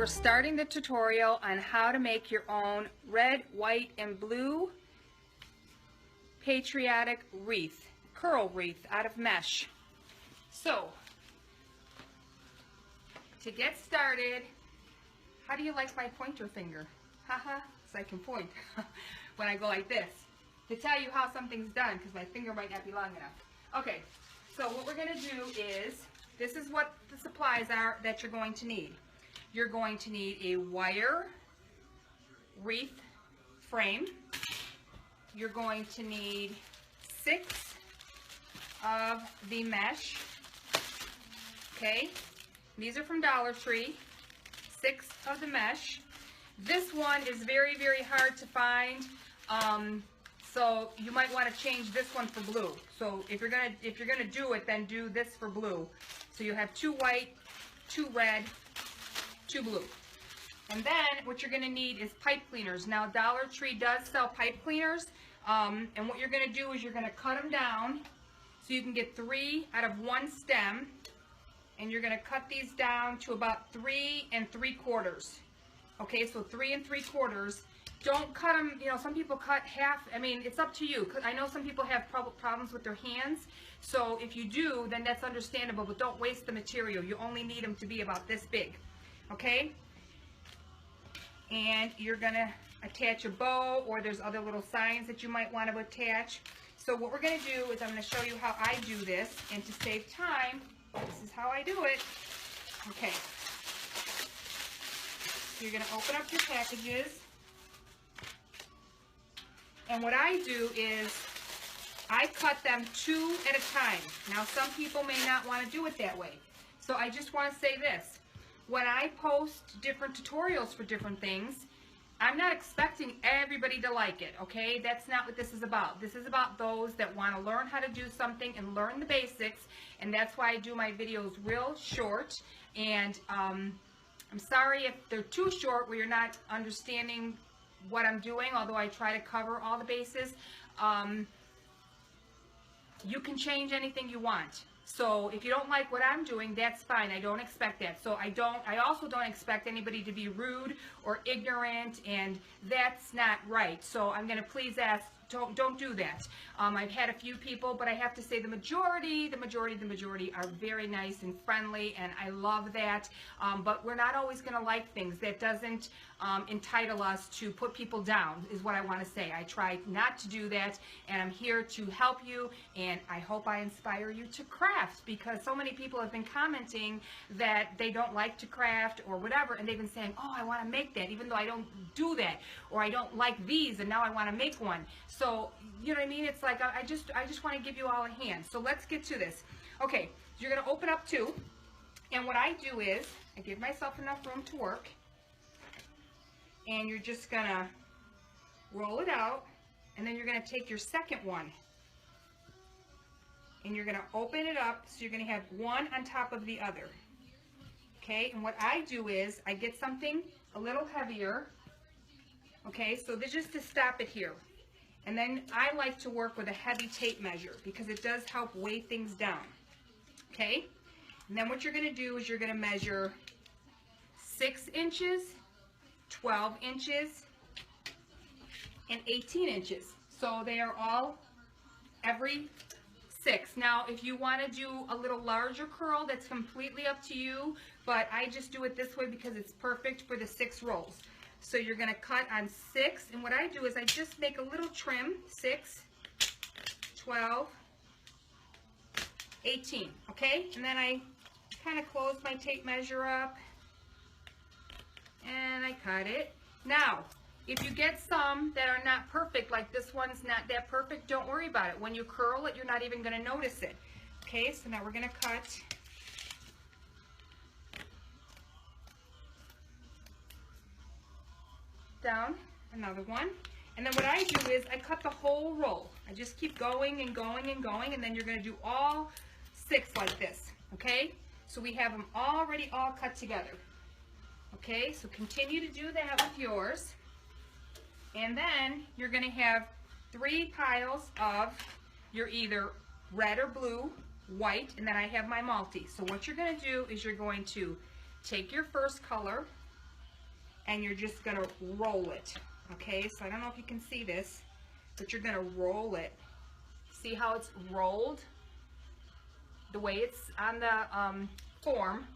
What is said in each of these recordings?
starting the tutorial on how to make your own red, white, and blue patriotic wreath, curl wreath out of mesh. So, to get started, how do you like my pointer finger? Haha, so I can point when I go like this. To tell you how something's done, because my finger might not be long enough. Okay, so what we're going to do is, this is what the supplies are that you're going to need. You're going to need a wire wreath frame. You're going to need 6 of the mesh. Okay, these are from Dollar Tree. 6 of the mesh. This one is very, very hard to find. So you might want to change this one for blue. So if you're gonna do it, then do this for blue. So you have 2 white, 2 red, 2 blue. And then what you're gonna need is pipe cleaners. Now Dollar Tree does sell pipe cleaners. And what you're gonna do is you're gonna cut them down so you can get 3 out of 1 stem. And you're gonna cut these down to about 3 3/4. Okay, so 3 3/4. Don't cut them, you know, some people cut half. I mean, it's up to you. I know some people have problems with their hands. So if you do, then that's understandable, but don't waste the material. You only need them to be about this big. Okay? And you're gonna attach a bow, or there's other little signs that you might want to attach. So what we're gonna do is I'm gonna show you how I do this, and to save time, this is how I do it. Okay. You're gonna open up your packages. And what I do is I cut them 2 at a time. Now some people may not want to do it that way. So I just want to say this. When I post different tutorials for different things, I'm not expecting everybody to like it, okay? That's not what this is about. This is about those that want to learn how to do something and learn the basics, and that's why I do my videos real short. And I'm sorry if they're too short where you're not understanding what I'm doing, although I try to cover all the bases. You can change anything you want. So if you don't like what I'm doing, that's fine. I don't expect that. So I also don't expect anybody to be rude or ignorant, and that's not right. So I'm going to please ask, don't do that. I've had a few people, but I have to say the majority are very nice and friendly, and I love that. But we're not always going to like things. That doesn't entitle us to put people down, is what I want to say. I try not to do that, and I'm here to help you, and I hope I inspire you to craft, because so many people have been commenting that they don't like to craft or whatever, and they've been saying, oh, I want to make that, even though I don't do that, or I don't like these, and now I want to make one. So, you know what I mean? It's like, I just want to give you all a hand. So let's get to this. Okay, you're going to open up 2. And what I do is, I give myself enough room to work. And you're just going to roll it out. And then you're going to take your second one. And you're going to open it up, so you're going to have one on top of the other. Okay, and what I do is, I get something a little heavier. Okay, so this is just to stop it here. And then I like to work with a heavy tape measure, because it does help weigh things down. Okay? And then what you're going to do is you're going to measure 6 inches, 12 inches, and 18 inches. So they are all every 6. Now, if you want to do a little larger curl, that's completely up to you, but I just do it this way because it's perfect for the 6 rolls. So you're going to cut on 6, and what I do is I just make a little trim, 6, 12, 18, okay? And then I kind of close my tape measure up, and I cut it. Now, if you get some that are not perfect, like this one's not that perfect, don't worry about it. When you curl it, you're not even going to notice it. Okay, so now we're going to cut down another one, and then what I do is I cut the whole roll. I just keep going and going and going, and then you're going to do all 6 like this. Okay, so we have them already all cut together. Okay, so continue to do that with yours, and then you're going to have 3 piles of your either red or blue, white, and then I have my multi. So what you're going to do is you're going to take your first color, and you're just going to roll it. Okay, so I don't know if you can see this, but you're going to roll it. See how it's rolled? The way it's on the form,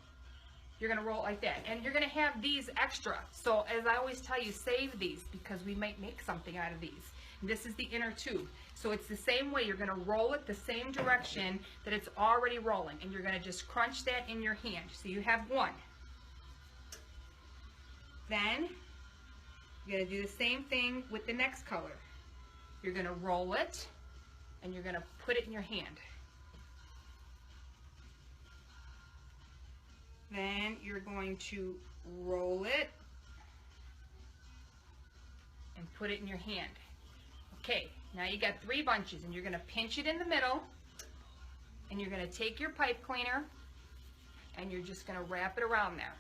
you're going to roll it like that. And you're going to have these extra. So as I always tell you, save these because we might make something out of these. And this is the inner tube. So it's the same way. You're going to roll it the same direction that it's already rolling. And you're going to just crunch that in your hand. So you have one. Then you're going to do the same thing with the next color. You're going to roll it and you're going to put it in your hand. Then you're going to roll it and put it in your hand. Okay, now you got 3 bunches and you're going to pinch it in the middle and you're going to take your pipe cleaner and you're just going to wrap it around there.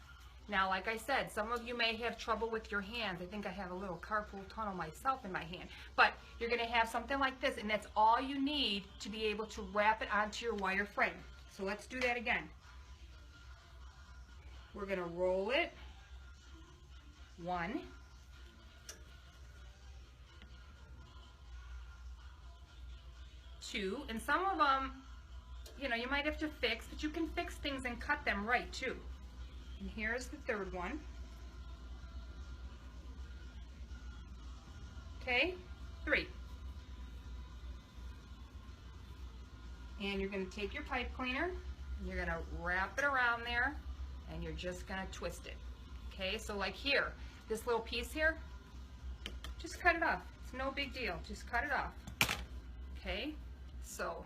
Now, like I said, some of you may have trouble with your hands. I think I have a little carpal tunnel myself in my hand. But you're going to have something like this, and that's all you need to be able to wrap it onto your wire frame. So let's do that again. We're going to roll it. 1. 2. And some of them, you know, you might have to fix, but you can fix things and cut them right too. And here's the 3rd one. Okay, 3. And you're going to take your pipe cleaner and you're going to wrap it around there and you're just going to twist it. Okay, so like here, this little piece here, just cut it off. It's no big deal. Just cut it off. Okay, so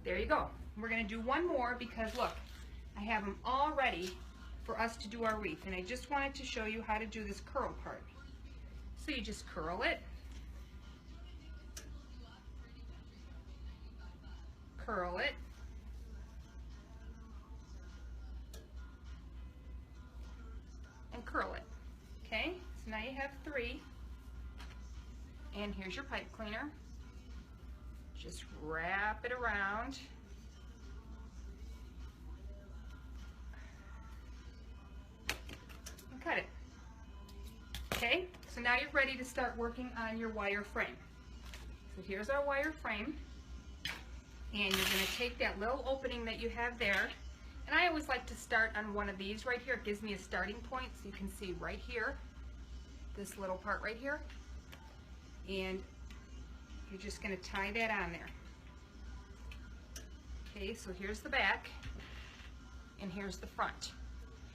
there you go. We're going to do one more because look, I have them all ready for us to do our wreath, and I just wanted to show you how to do this curl part. So you just curl it, curl it, and curl it. Okay, so now you have 3, and here's your pipe cleaner. Just wrap it around. Cut it. Okay, so now you're ready to start working on your wire frame. So here's our wire frame, and you're going to take that little opening that you have there, and I always like to start on one of these right here. It gives me a starting point, so you can see right here, this little part right here, and you're just going to tie that on there. Okay, so here's the back, and here's the front.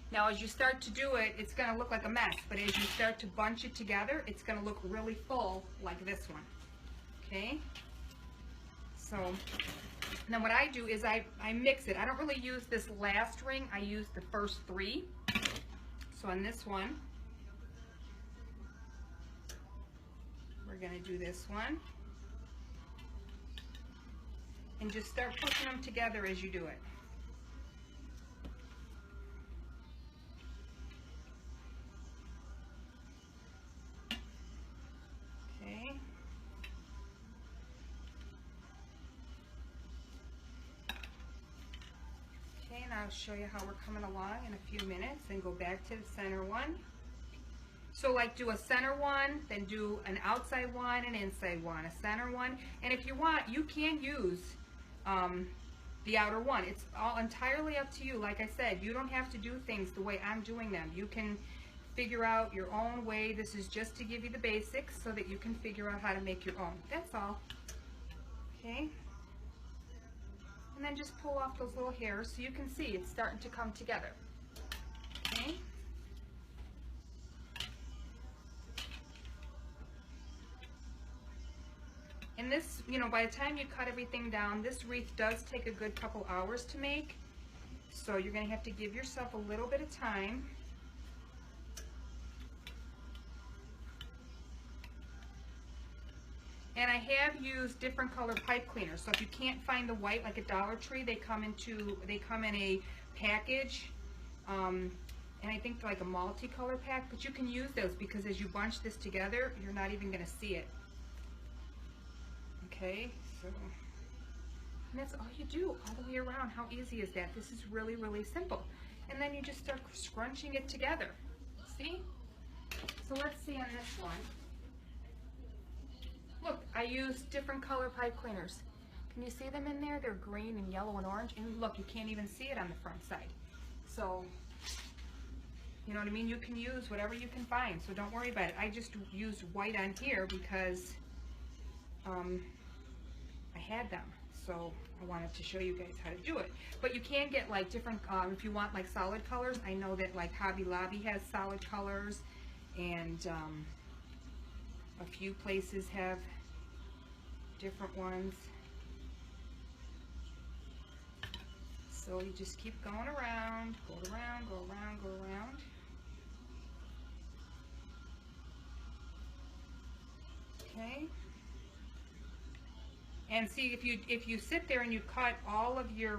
Now as you start to do it, it's going to look like a mess, but as you start to bunch it together, it's going to look really full like this one. Okay? So now what I do is I mix it. I don't really use this last ring, I use the first 3. So on this one, we're going to do this one. And just start pushing them together as you do it. And I'll show you how we're coming along in a few minutes and go back to the center one. So like do a center one, then do an outside one, an inside one, a center one, and if you want, you can use the outer one. It's all entirely up to you. Like I said, you don't have to do things the way I'm doing them. You can figure out your own way. This is just to give you the basics so that you can figure out how to make your own. That's all. Okay? And then just pull off those little hairs so you can see it's starting to come together. Okay? And this, you know, by the time you cut everything down, this wreath does take a good couple hours to make. So you're going to have to give yourself a little bit of time. And I have used different color pipe cleaners. So if you can't find the white, like at Dollar Tree, they come in a package. And I think like a multicolor pack, but you can use those because as you bunch this together, you're not even going to see it. Okay, so and that's all you do all the way around. How easy is that? This is really, really simple. And then you just start scrunching it together. See? So let's see on this one. Look, I used different color pipe cleaners. Can you see them in there? They're green and yellow and orange. And look, you can't even see it on the front side. So, you know what I mean? You can use whatever you can find, so don't worry about it. I just used white on here because I had them. So I wanted to show you guys how to do it. But you can get like different, if you want like solid colors. I know that like Hobby Lobby has solid colors, and a few places have different ones. So you just keep going around, go around, go around, go around. Okay. And see, if you sit there and you cut all of your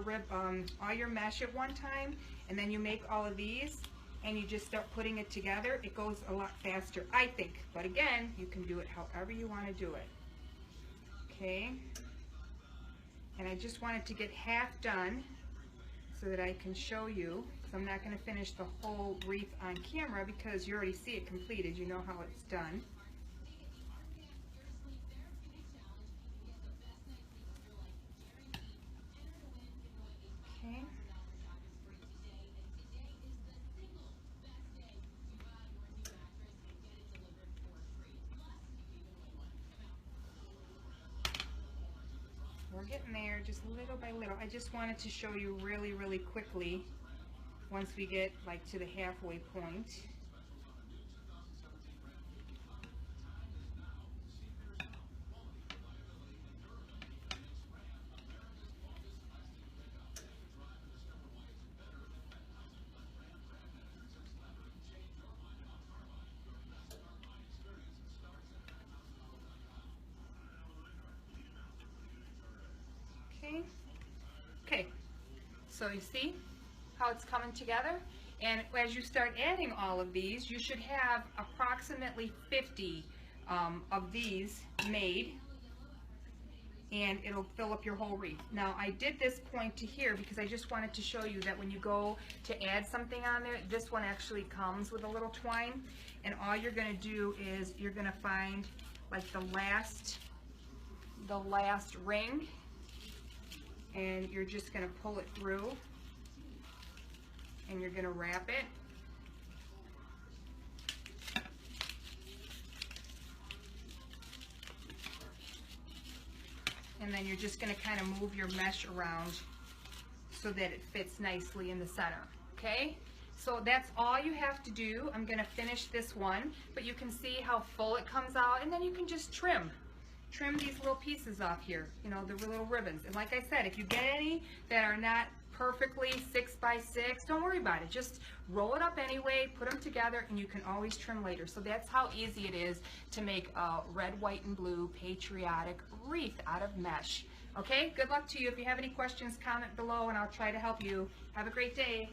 all your mesh at one time, and then you make all of these, and you just start putting it together, it goes a lot faster, I think. But again, you can do it however you want to do it. Okay. And I just wanted to get half done so that I can show you, because I'm not going to finish the whole wreath on camera because you already see it completed. You know how it's done. Okay. We're getting there, just little by little. I just wanted to show you really, really quickly once we get like to the halfway point. Okay. Okay. So you see how it's coming together? And as you start adding all of these, you should have approximately 50 of these made, and it'll fill up your whole wreath. Now I did this point to here because I just wanted to show you that when you go to add something on there, this one actually comes with a little twine, and all you're going to do is you're going to find like the last ring, and you're just going to pull it through, and you're going to wrap it. And then you're just going to kind of move your mesh around so that it fits nicely in the center. Okay? So that's all you have to do. I'm going to finish this one, but you can see how full it comes out, and then you can just trim these little pieces off here, you know, the little ribbons. And like I said, if you get any that are not perfectly 6 by 6, don't worry about it. Just roll it up anyway, put them together, and you can always trim later. So that's how easy it is to make a red, white, and blue patriotic wreath out of mesh. Okay, good luck to you. If you have any questions, comment below, and I'll try to help you. Have a great day.